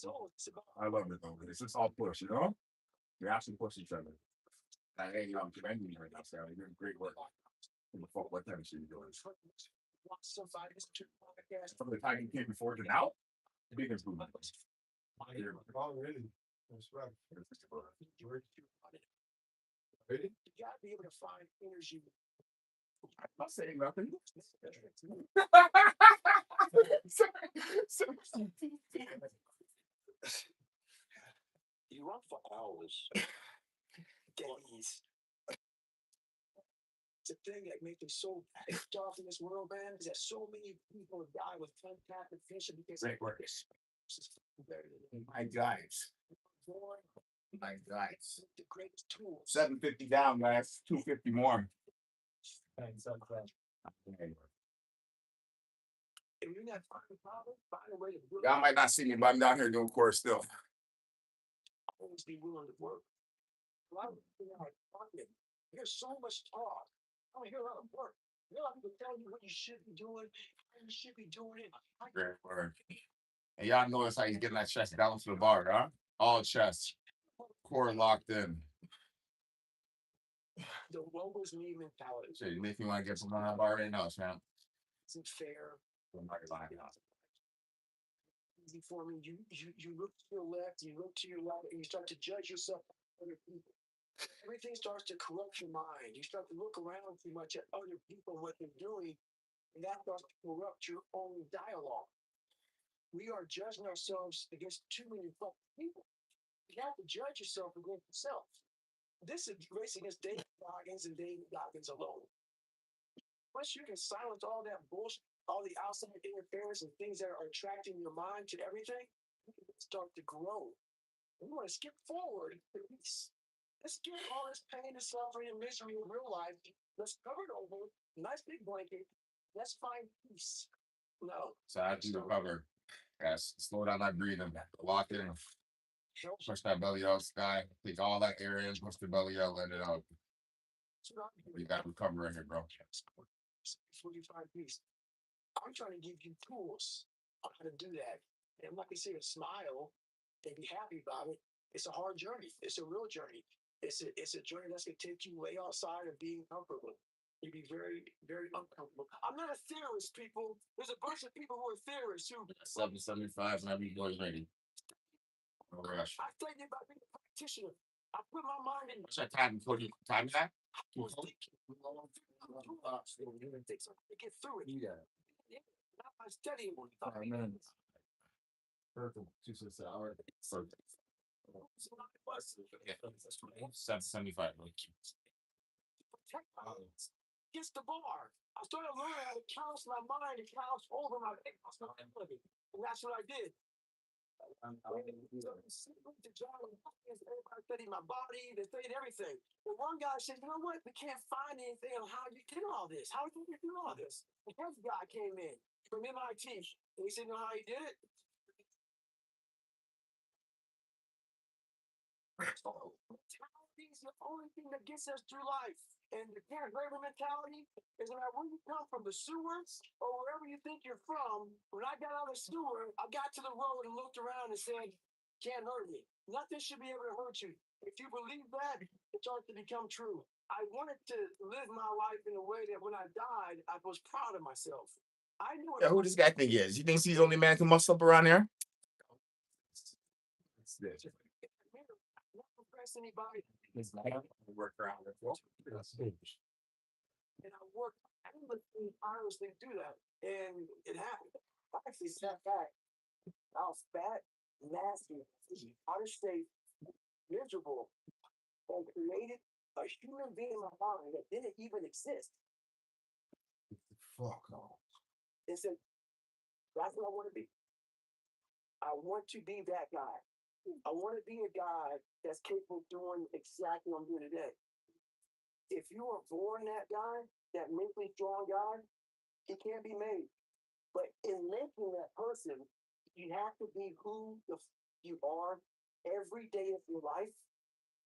I love it though. It's just all push, you know? We actually push each other. Hey, I'm commending you right now, Sarah. You're doing great work. What time is you doing? From the time you came before to now? Big improvement. Oh, really? Respect. Ready? You gotta be able to find energy. I'm not saying nothing. You run for hours. Days. The thing that makes me so pissed off in this world, man, is that so many people die with contact and fishing because Great work. My guys. My guys. The greatest tool. 750 down, guys. 250 more. If you're not finding a problem, find a way to do it. Y'all might not see me, but I'm down here doing chorus still. Always be willing to work. A lot of people are talking. There's so much talk. I don't hear a lot of work. A lot of people tell you what you should be doing, how you should be doing it. Great work. And y'all notice how he's getting that chest down to the bar, huh? All chest. Core locked in. The woe is me mentality. So you make me want to get some on that bar right now, man. Isn't fair. I'm not gonna lie. Easy for me. You look to your left, you look to your right, and you start to judge yourself by other people. Everything starts to corrupt your mind. You start to look around too much at other people and what they're doing, and that starts to corrupt your own dialogue. We are judging ourselves against too many people. You have to judge yourself against yourself. This is race against David Goggins and David Goggins alone. Once you can silence all that bullshit, all the outside interference and things that are attracting your mind to everything, you can start to grow. And you want to skip forward to peace. Let's get all this pain and suffering and misery in real life. Let's cover it over, nice big blanket. Let's find peace. No. So I do recover. Yes, slow down my breathing, lock in, push that belly out, sky, take all that air in, push the belly out, let it out. You got to recover in here, bro. 45 piece. I'm trying to give you tools on how to do that. And I'm not gonna say a smile and be happy about it. It's a hard journey. It's a real journey. It's a journey that's gonna take you way outside of being comfortable. You'd be very, very uncomfortable. I'm not a theorist, people. There's a bunch of people who are theorists who 775, and every boy's ready. No rush. I studied about being a practitioner. I put my mind in. What's that time? Time is that? I was thinking, it takes something to get through it. Yeah. Not by studying. 5 minutes. Perfect. 2 6 hours. Perfect. 775. Gets the bar. I started learning how to count my mind and count over my head. And that's what I did. Everybody studied my body, they studied everything. But one guy said, you know what? We can't find anything on how you did all this. How did you do all this? The first guy came in from MIT, and he said, you know how he did it? Mentality is the only thing that gets us through life. And the Karen Graver mentality is no matter where you come from, the sewers or wherever you think you're from. When I got out of the sewer, I got to the road and looked around and said, can't hurt me. Nothing should be able to hurt you. If you believe that, it starts to become true. I wanted to live my life in a way that when I died, I was proud of myself. I knew. Yeah, who this guy think he is? You think he's the only man who muscle up around here? Not impress anybody. Work around it. And I worked endlessly, tirelessly to do that. And it happened. I actually sat back. I was fat, nasty, out of shape, miserable, and created a human being in my mind that didn't even exist. Fuck no. And said, that's what I want to be. I want to be that guy. I want to be a guy that's capable of doing exactly what I'm doing today. If you were born that guy, that mentally strong guy, he can't be made. But in making that person, you have to be who you are every day of your life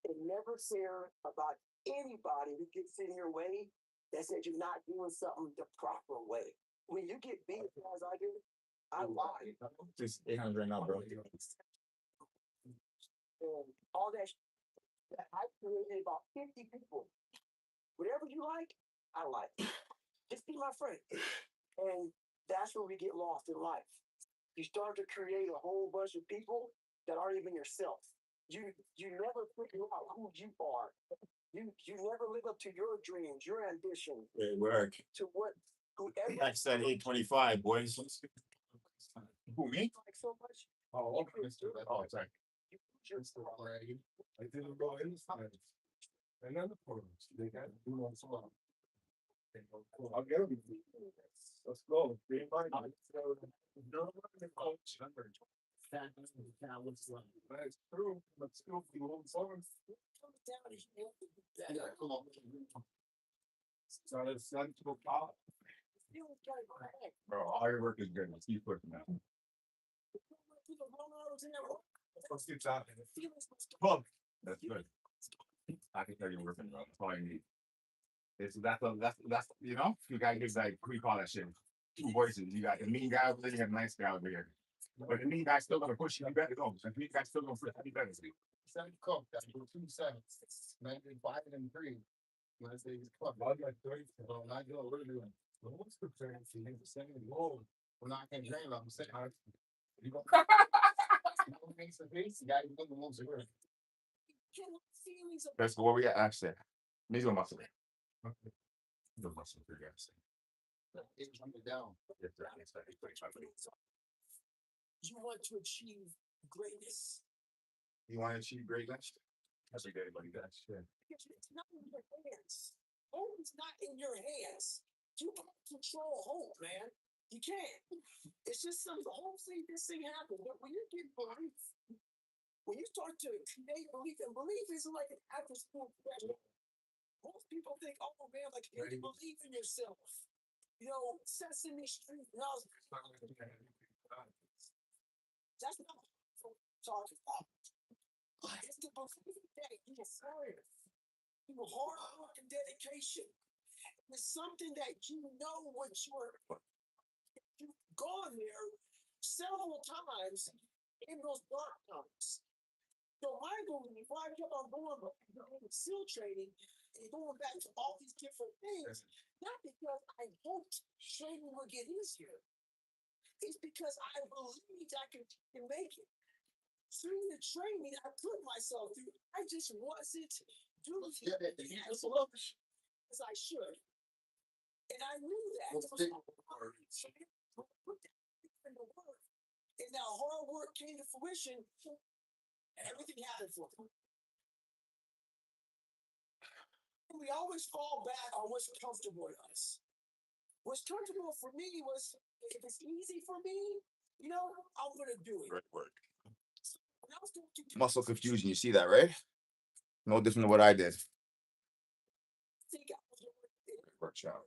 and never care about anybody who gets in your way that says you're not doing something the proper way. When you get beat as I do, I lie. Just 800 right now, bro. And all that, I created about 50 people. Whatever you like, I like. Just be my friend. And that's where we get lost in life. You start to create a whole bunch of people that aren't even yourself. You never figure out who you are. You never live up to your dreams, your ambition. Great work. To what whoever I said 825, boys. Who, me? like so much. Oh, okay. Oh, sorry. You put your I didn't go inside. And then the photos, they got to do on some. I'll get them. Let's go. That's true. Let's go. You won't songs. So it's sent to a pop. Bro, all your work is good. Let's keep pushing that. Let's keep talking. Boom. That's good. I can tell you're working, bro. That's all you need. That's you know, you gotta get like, what do you call that shit? 2 voices. You got the mean guy over there, you got the nice guy over here. But the mean guy's still gonna push you, you better go. The mean guy's still gonna push you, better see. 7 cook, that's 2 7. 9 and 5 and 3. When I say he's club, I got 30. So I go, what are you doing? Well, what's the fancy? He's saying, whoa, we're not going to drain. I'm saying, you go. You makes the face, the guy who doesn't want to work. Let's go where we at. Actually, he's gonna muscle it. The muscle for guys. It's coming down. You want to achieve greatness. You want to achieve greatness? That's what everybody does. Yeah. Because it's not in your hands. Hope is not in your hands. You can't control hope, man. You can't. It's just some hopefully this thing happens. But when you get belief, when you start to create belief, and belief isn't like an after school profession. Most people think, oh man, like you believe in yourself. Sesame Street. And I was, that's not what I'm talking about. It's the belief that you were serious. You were hard work and dedication. It's something that what you've gone there several times in those dark times. So my belief, why I kept on going SEAL training and going back to all these different things, not because I hoped training would get easier. It's because I believed I can make it. Through the training I put myself through, I just wasn't doing it as I should. And I knew that. Put that in the work. And that hard work came to fruition, and everything happened for me. And we always fall back on what's comfortable to us. What's comfortable for me was, if it's easy for me, I'm going to do it. Great work. When I was going to do Muscle confusion. You see that, right? No different than what I did. think I was going to Workshop.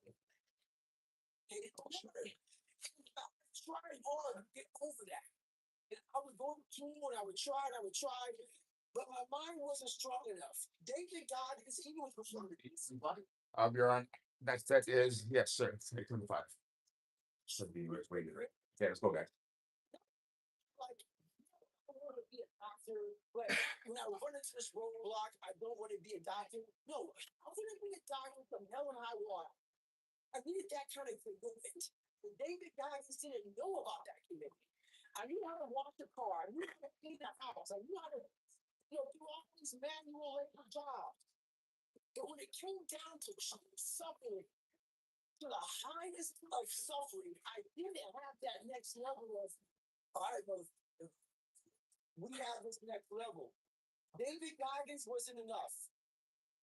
trying hard to get over that. And I would go to school and I would try, but my mind wasn't strong enough. David Goggins, he was I'll be on. Next set is yes, sir. 25. Should be wait. Yeah, let's go back. like, I want to be a doctor, but when I run into this roadblock, I don't want to be a doctor. No, I want to be a doctor from hell and high water. I needed that kind of commitment. And David Goggins didn't know about that commitment. I knew how to wash the car. I knew how to clean the house. I knew how to, do all these manual labor jobs. But when it came down to suffering, to the highest of suffering, I didn't have that next level of, all right, we have this next level. David Goggins wasn't enough.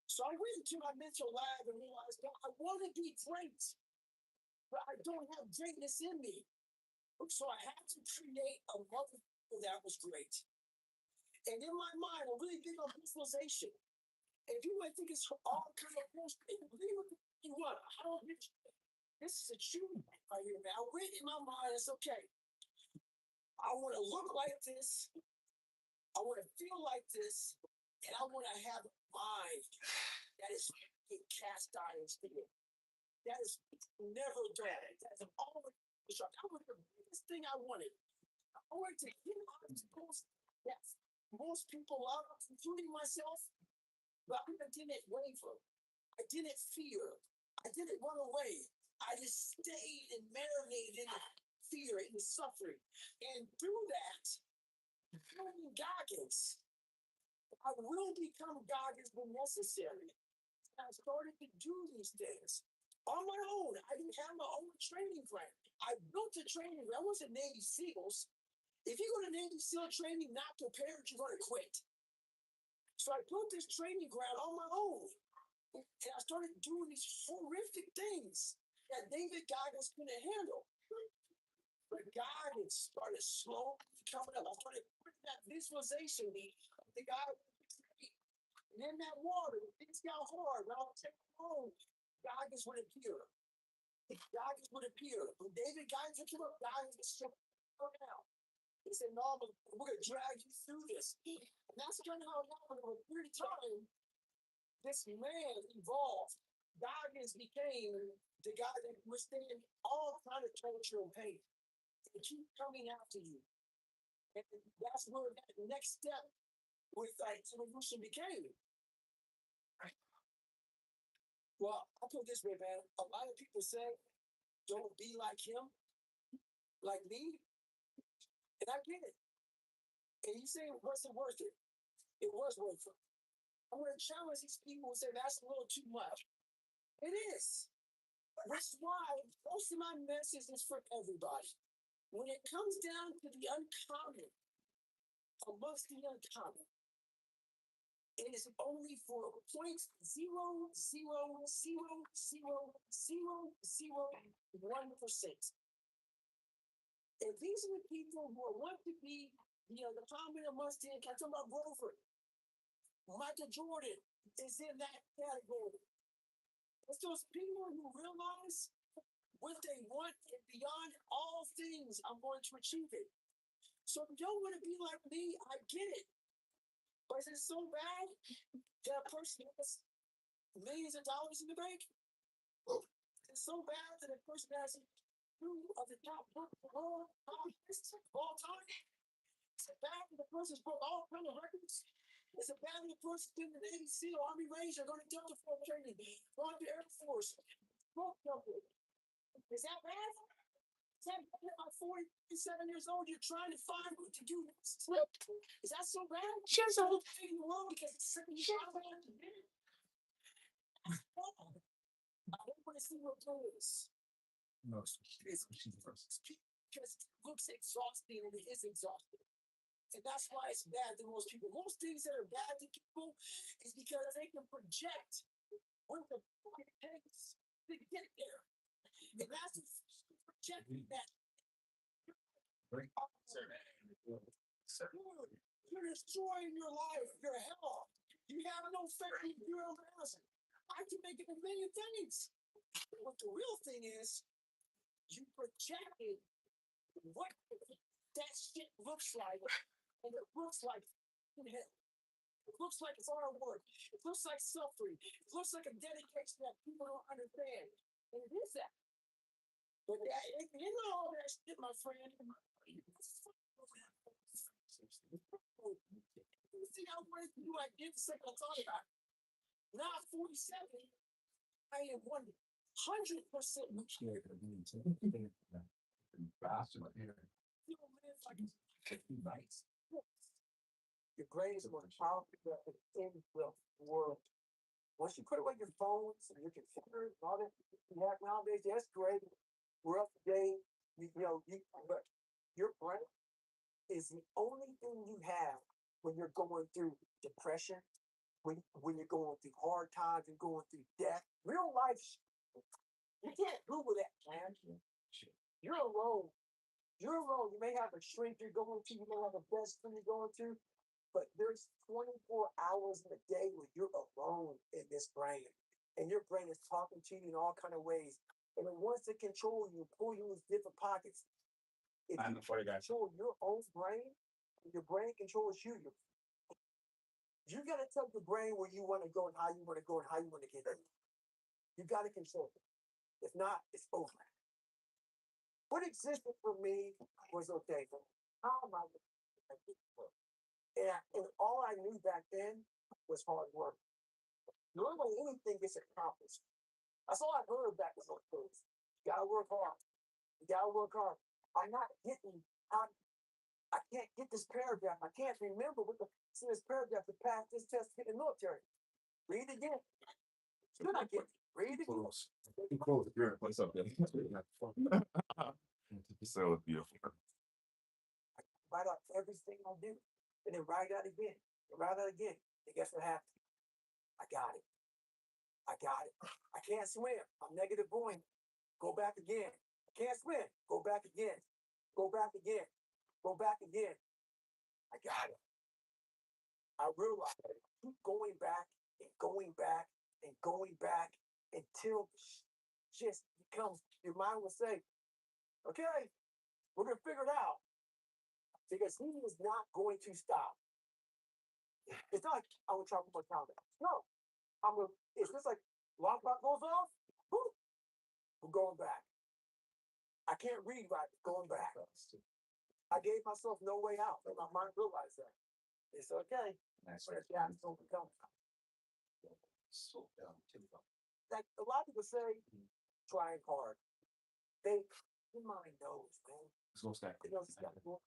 So I went into my mental lab and realized, I want to be great, but I don't have greatness in me. So I had to create a motherfucker that was great. And in my mind, I'm really big on visualization. And if you might think it's all kind of bullshit, believe what you want. I don't get you. This is a truth right here, man. I went in my mind, it's okay. I want to look like this. I want to feel like this. And I want to have a mind that is cast iron steel. That is never done. That's always that was the biggest thing I wanted. I wanted to hit obstacles that most people love, including myself, but I didn't waver. I didn't fear. I didn't run away. I just stayed and marinated in the fear and the suffering. And through that, becoming Goggins, I will become Goggins when necessary. I started to do these things on my own. I didn't have my own training ground. I built a training ground. I wasn't Navy SEALs. If you go to Navy SEAL training not prepared, you're going to quit. So I built this training ground on my own. And I started doing these horrific things that David Goggins couldn't handle. But Goggins started slowly coming up. I started putting that visualization of the guy. And in that water, things got hard. When I was taking home, Goggins would appear. Goggins would appear. When David Goggins would come up, Goggins would strip out. He said, no, we're going to drag you through this. And that's kind of how it happened over a period of time. This man evolved. Goggins became the guy that withstand all kind of torture and pain. They keep coming after you. And that's where that next step with evolution became. Well, I'll put it this way, man. A lot of people say, don't be like him, like me. And I get it. And you say, was it worth it? It was worth it. I'm going to challenge these people and say, that's a little too much. It is. That's why most of my message is for everybody. When it comes down to the uncommon, amongst the uncommon, it is only for 0.00000001%. And these are the people who want to be, the common amongst the uncommon. I'm talking about Grover. Michael Jordan is in that category. It's those people who realize what they want and beyond all things, I'm going to achieve it. So if you don't want to be like me, I get it. But is it so bad that a person has millions of dollars in the bank? It's so bad that a person has two of the top books of all time. Is it bad that the person's broke all kind of records? Is it bad that the person's been in the Navy SEAL, Army Ranger, going to Delta Force training, going to the Air Force, broke number? Is that bad? Is that bad at 47 years old? You're trying to find what to do next. Is that so bad? She's old. In the world because it's something you try to do. I don't want to see what it is. No, Because it looks exhausting and it is exhausting. And that's why it's bad to most people. Most things that are bad to people is because they can project what the fuck it takes to get there. And that's projecting that. You're destroying your life, your health. You have no faith in your own house. I can make it a million things. What the real thing is, you projected what that shit looks like, and it looks like hell. It looks like it's hard work. It looks like suffering. It looks like a dedication that people don't understand. And it is that. But that, you know all that shit, my friend. You see how much you I did the second I thought about it. Now at 47, I am 100%. You don't live like nice. Your brain is the most powerful weapon in the world. Once you put away your phones and your computers and all that you have nowadays, that's great. We're up to date. But your brain is the only thing you have when you're going through depression, when you're going through hard times and going through death. Real life. You can't Google that, man. You're alone. You're alone. You may have a shrink you're going to, you may have a best friend you're going to, but there's 24 hours in a day where you're alone in this brain. And your brain is talking to you in all kind of ways. And it wants to control you, pull you in different pockets. If you control your own brain, your brain controls you. You got to tell the brain where you want to go and how you want to go and how you want to get there. You got to control it. If not, it's over. What existed for me was okay. How am I? And all I knew back then was hard work. Normally, anything gets accomplished. That's all I heard back in those days. You gotta work hard. You gotta work hard. I'm not getting. I can't get this paragraph. I can't remember what this paragraph to pass this test to get in the military. Read it again. Still not getting. Read it again. Close. What's up, man? So beautiful. Write out everything I do, and then write out again, and write out again. And guess what happened? I got it. I got it. I can't swim. I'm negative buoyant. Go back again. I can't swim. Go back again. Go back again. Go back again. I got it. I realized that keep going back and going back and going back until just becomes, your mind will say, okay, we're going to figure it out. Because he is not going to stop. It's not like I'm going to try one more time. No. It's just like alarm clock goes off, boom, we're going back. I can't read right, going back. I gave myself no way out. And my mind realized that. It's okay. Nice. But it's overcome. Like a lot of people say, trying hard. Your mind knows, man. It knows it's got to go.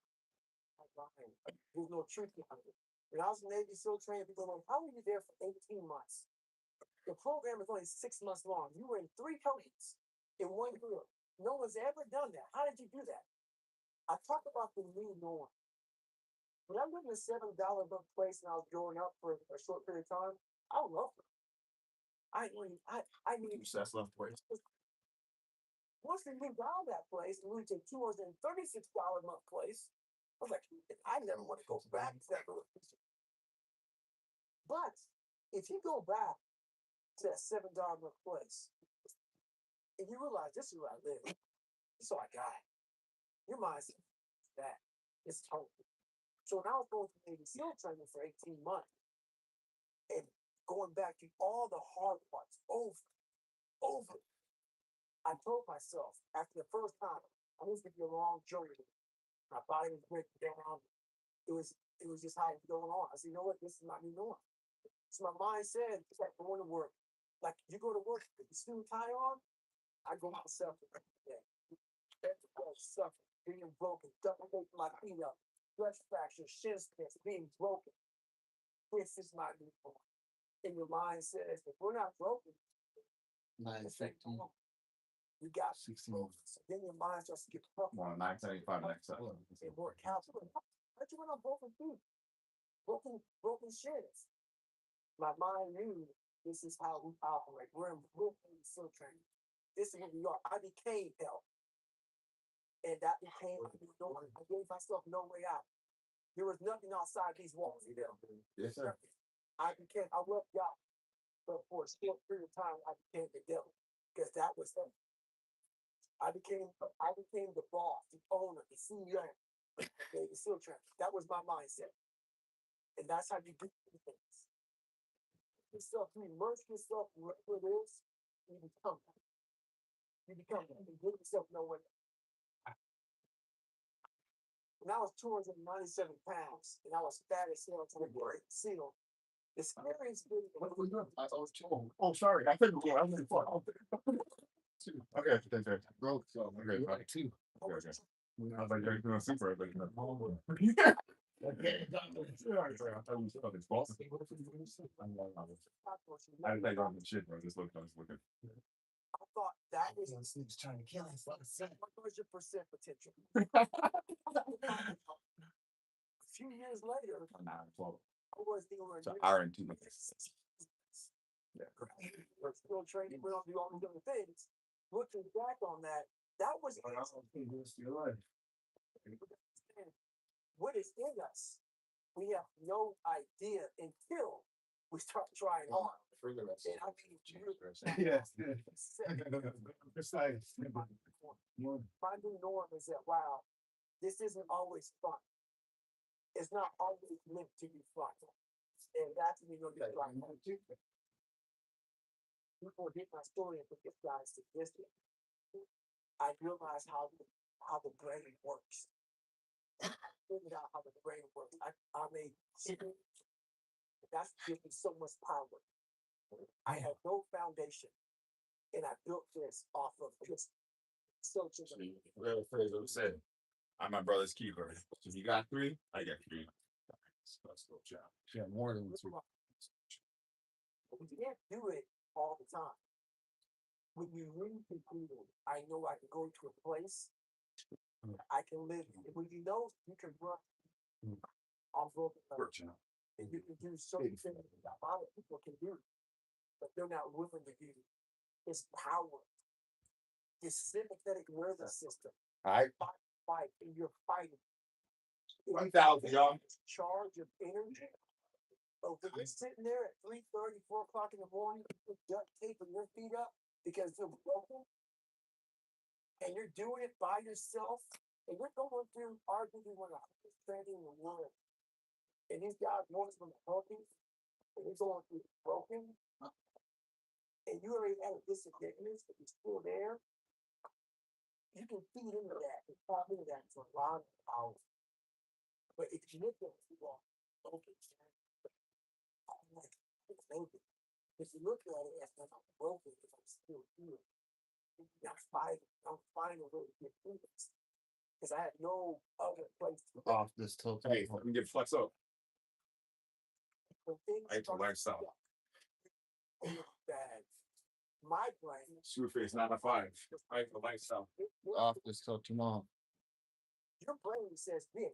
There's no truth behind it. When I was in Navy SEAL training, people were like, how were you there for 18 months? The program is only 6 months long. You were in 3 companies in 1 group. No one's ever done that. How did you do that? I talk about the new norm. When I lived in a $7 book place and I was growing up for a short period of time, I loved it. I mean, That's left place. Once we moved out of that place and moved to a $236 a month place, I was like, I never want to go back to that relationship. But if you go back to that $7 a month place, And you realize this is where I live. This is all I got. Your mindset is that. It's total. So when I was going through Navy SEAL training for 18 months and going back to all the hard parts over, I told myself after the first time, I was gonna be a long journey. My body was breaking down. It was just how it was going on. I said, you know what, this is not me norm. So my mind said, it's like going to work. Like you go to work, with the suit tie on, I go myself every day. Suffering, being broken, double making my feet up, breast fracture, shin splints, being broken. This is not me norm. And your mind says, if we're not broken, it's like, you got 16. so then your mind starts to get tough. 975 next up. It more counts. But you went on broken feet, broken shins. My mind knew this is how we operate. We're in SEAL training. This is who we are. I became hell. And that became I gave myself no way out. There was nothing outside these walls. Yes, sir. I left God. But for a short period of time, I became the devil. Because that was him. I became the boss, the owner, the CEO of the SEAL training. That was my mindset. And that's how you do things. You immerse yourself wherever it is, you become that. You give yourself no way. When I was 297 pounds and I was fat as hell to the great SEAL, the scariest thing. Oh, sorry. I think I was okay. Thanks, growth. So okay, right. Two. Okay. I was like, you're doing super, but okay. I didn't think on the shit, bro. Just looking. I thought that was trying to kill us. 100% potential. A few years later, I was doing hour and 2 minutes. Yeah. We're still training. We don't do all these other things. Looking back on that, that was what is in us. We have no idea until we start trying hard. And I mean, Yes. My new norm is that wow, this isn't always fun. It's not always meant to be fun. And that's when you're gonna get right. People hit my story and think this guy's sadistic. I realized how the brain works. I figured out how the brain works. I made that's given me so much power. I had no foundation, and I built this off of just searching. Said, I'm my brother's keeper. If you got 3, I got 3. Yeah, more than 2. We can't do it all the time. When you really conclude, I know I can go to a place, I can live. When you know you can run on broken legs, and you can do certain things that a lot of people can do, but they're not willing to do. It's power. It's sympathetic nervous system. All right. Fight, and you're fighting. 1,000, y'all. Charge of energy. But when you're sitting there at 3:30, 4 o'clock in the morning, with duct tape and your feet up because they're broken, and you're doing it by yourself, and you're going through arguably one of the hardest training in the world. And these guys want from the Philippines, and you're going through broken, and you already had a disadvantage, but you're still there. You can feed into that and tap into that for a lot of hours. But if you look at people, broken, it's broken. If you look at it as I'm broken, if I'm still here, I'm fighting a way to get through this. Because I had no other place to go. Off this tilt. Hey, let me get flex up. Ital Lifestyle. Bad. My brain. Screwface 9 to 5. Ital Lifestyle. Off this tilt tomorrow. Your brain says this.